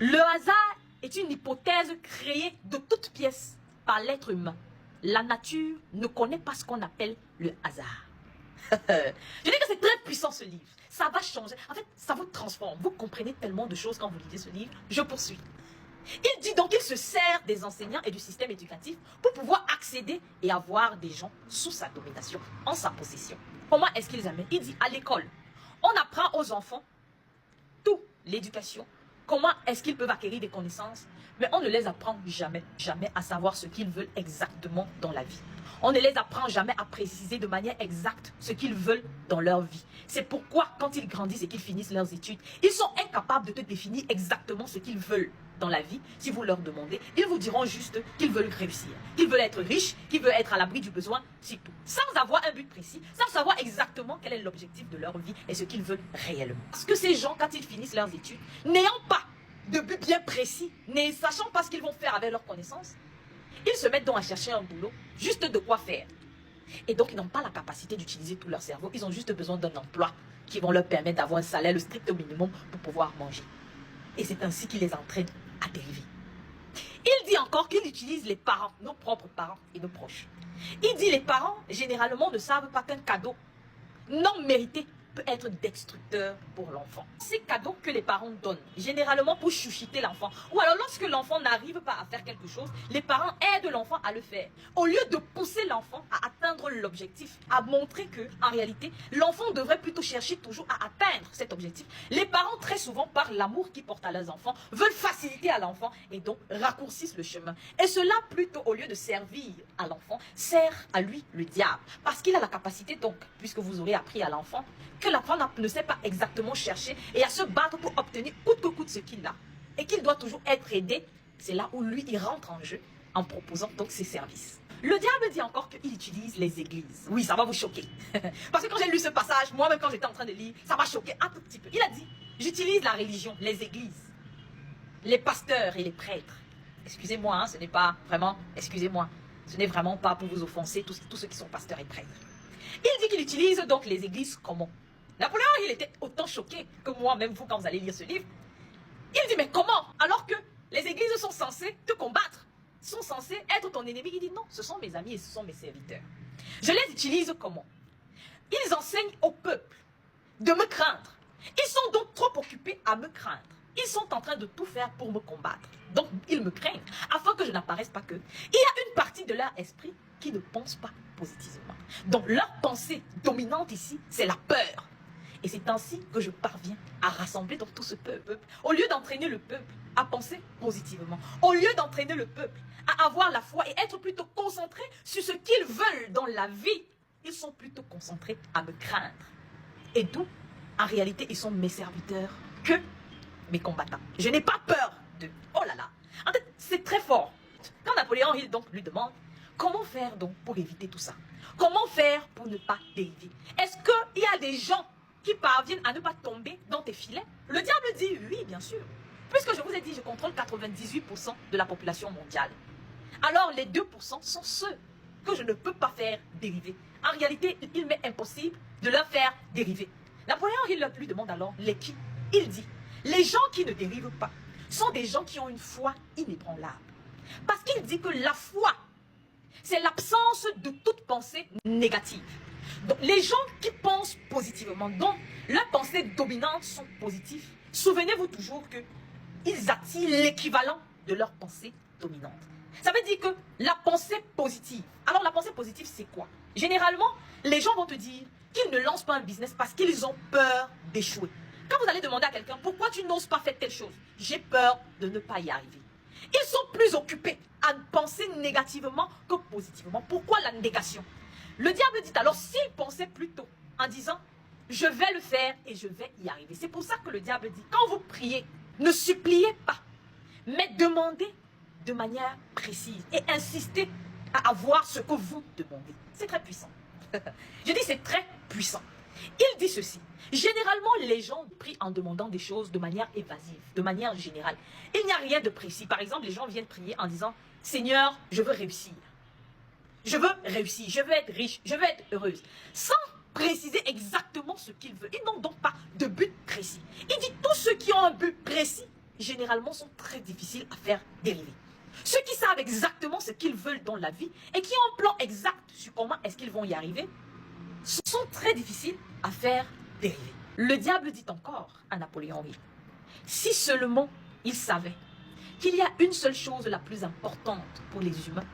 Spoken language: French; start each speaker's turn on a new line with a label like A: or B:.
A: Le hasard est une hypothèse créée de toutes pièces par l'être humain. La nature ne connaît pas ce qu'on appelle le hasard. Je dis que c'est très puissant ce livre. Ça va changer. En fait, ça vous transforme. Vous comprenez tellement de choses quand vous lisez ce livre. Je poursuis. Il dit donc qu'il se sert des enseignants et du système éducatif pour pouvoir accéder et avoir des gens sous sa domination, en sa possession. Comment est-ce qu'ils amènent? Il dit à l'école, on apprend aux enfants tout, l'éducation. Comment est-ce qu'ils peuvent acquérir des connaissances? Mais on ne les apprend jamais, jamais à savoir ce qu'ils veulent exactement dans la vie. On ne les apprend jamais à préciser de manière exacte ce qu'ils veulent dans leur vie. C'est pourquoi quand ils grandissent et qu'ils finissent leurs études, ils sont incapables de te définir exactement ce qu'ils veulent dans la vie. Si vous leur demandez, ils vous diront juste qu'ils veulent réussir, qu'ils veulent être riches, qu'ils veulent être à l'abri du besoin, c'est tout. Sans avoir un but précis, sans savoir exactement quel est l'objectif de leur vie et ce qu'ils veulent réellement. Parce que ces gens, quand ils finissent leurs études, n'ayant pas de but bien précis, ne sachant pas ce qu'ils vont faire avec leurs connaissances, ils se mettent donc à chercher un boulot, juste de quoi faire. Et donc, ils n'ont pas la capacité d'utiliser tout leur cerveau. Ils ont juste besoin d'un emploi qui vont leur permettre d'avoir un salaire, le strict minimum, pour pouvoir manger. Et c'est ainsi qu'il les entraîne à dériver. Il dit encore qu'il utilise les parents, nos propres parents et nos proches. Il dit les parents, généralement, ne savent pas qu'un cadeau non mérité peut être destructeur pour l'enfant. Ces cadeaux que les parents donnent, généralement pour chuchoter l'enfant, ou alors lorsque l'enfant n'arrive pas à faire quelque chose, les parents aident l'enfant à le faire. Au lieu de pousser l'enfant à atteindre l'objectif, à montrer que, en réalité, l'enfant devrait plutôt chercher toujours à atteindre cet objectif, les parents, très souvent, par l'amour qu'ils portent à leurs enfants, veulent faciliter à l'enfant et donc raccourcissent le chemin. Et cela, plutôt, au lieu de servir à l'enfant, sert à lui le diable. Parce qu'il a la capacité, donc, puisque vous aurez appris à l'enfant, que l'enfant ne sait pas exactement chercher et à se battre pour obtenir coûte que coûte ce qu'il a et qu'il doit toujours être aidé, c'est là où lui, il rentre en jeu en proposant donc ses services. Le diable dit encore qu'il utilise les églises. Oui, ça va vous choquer. Parce que quand j'ai lu ce passage, moi-même quand j'étais en train de lire, ça m'a choqué un tout petit peu. Il a dit, j'utilise la religion, les églises, les pasteurs et les prêtres. Excusez-moi, hein, ce n'est pas vraiment, excusez-moi, ce n'est vraiment pas pour vous offenser, tous ceux qui sont pasteurs et prêtres. Il dit qu'il utilise donc les églises comment? Napoléon, il était autant choqué que moi, même vous, quand vous allez lire ce livre. Il dit, mais comment? Alors que les églises sont censées te combattre, sont censées être ton ennemi. Il dit, non, ce sont mes amis et ce sont mes serviteurs. Je les utilise comment? Ils enseignent au peuple de me craindre. Ils sont donc trop occupés à me craindre. Ils sont en train de tout faire pour me combattre. Donc, ils me craignent, afin que je n'apparaisse pas que. Il y a une partie de leur esprit qui ne pense pas positivement. Donc, leur pensée dominante ici, c'est la peur. Et c'est ainsi que je parviens à rassembler donc tout ce peuple. Au lieu d'entraîner le peuple à penser positivement, au lieu d'entraîner le peuple à avoir la foi et être plutôt concentré sur ce qu'ils veulent dans la vie, ils sont plutôt concentrés à me craindre. Et d'où, en réalité, ils sont mes serviteurs que mes combattants. Je n'ai pas peur d'eux. Oh là là. En fait, c'est très fort. Quand Napoléon Hill donc lui demande, comment faire donc pour éviter tout ça? Comment faire pour ne pas dériver? Est-ce qu'il y a des gens qui parviennent à ne pas tomber dans tes filets? Le diable dit oui, bien sûr. Puisque je vous ai dit, je contrôle 98% de la population mondiale. Alors les 2% sont ceux que je ne peux pas faire dériver. En réalité, il m'est impossible de leur faire dériver. Napoléon Hill lui demande alors les qui? Il dit, les gens qui ne dérivent pas sont des gens qui ont une foi inébranlable. Parce qu'il dit que la foi, c'est l'absence de toute pensée négative. Donc, les gens qui pensent positivement, dont leurs pensées dominantes sont positives, souvenez-vous toujours qu'ils attirent l'équivalent de leur pensée dominante. Ça veut dire que la pensée positive, alors la pensée positive c'est quoi? Généralement, les gens vont te dire qu'ils ne lancent pas un business parce qu'ils ont peur d'échouer. Quand vous allez demander à quelqu'un, pourquoi tu n'oses pas faire telle chose? J'ai peur de ne pas y arriver. Ils sont plus occupés à penser négativement que positivement. Pourquoi la négation? Le diable dit alors, s'il pensait plutôt en disant, je vais le faire et je vais y arriver. C'est pour ça que le diable dit, quand vous priez, ne suppliez pas, mais demandez de manière précise et insistez à avoir ce que vous demandez. C'est très puissant. Je dis c'est très puissant. Il dit ceci, généralement les gens prient en demandant des choses de manière évasive, de manière générale. Il n'y a rien de précis. Par exemple, les gens viennent prier en disant, Seigneur, je veux réussir. Je veux réussir, je veux être riche, je veux être heureuse. Sans préciser exactement ce qu'ils veulent. Ils n'ont donc pas de but précis. Il dit tous ceux qui ont un but précis généralement, sont très difficiles à faire dériver. Ceux qui savent exactement ce qu'ils veulent dans la vie et qui ont un plan exact sur comment est-ce qu'ils vont y arriver, sont très difficiles à faire dériver. Le diable dit encore à Napoléon Hill, si seulement il savait qu'il y a une seule chose la plus importante pour les humains,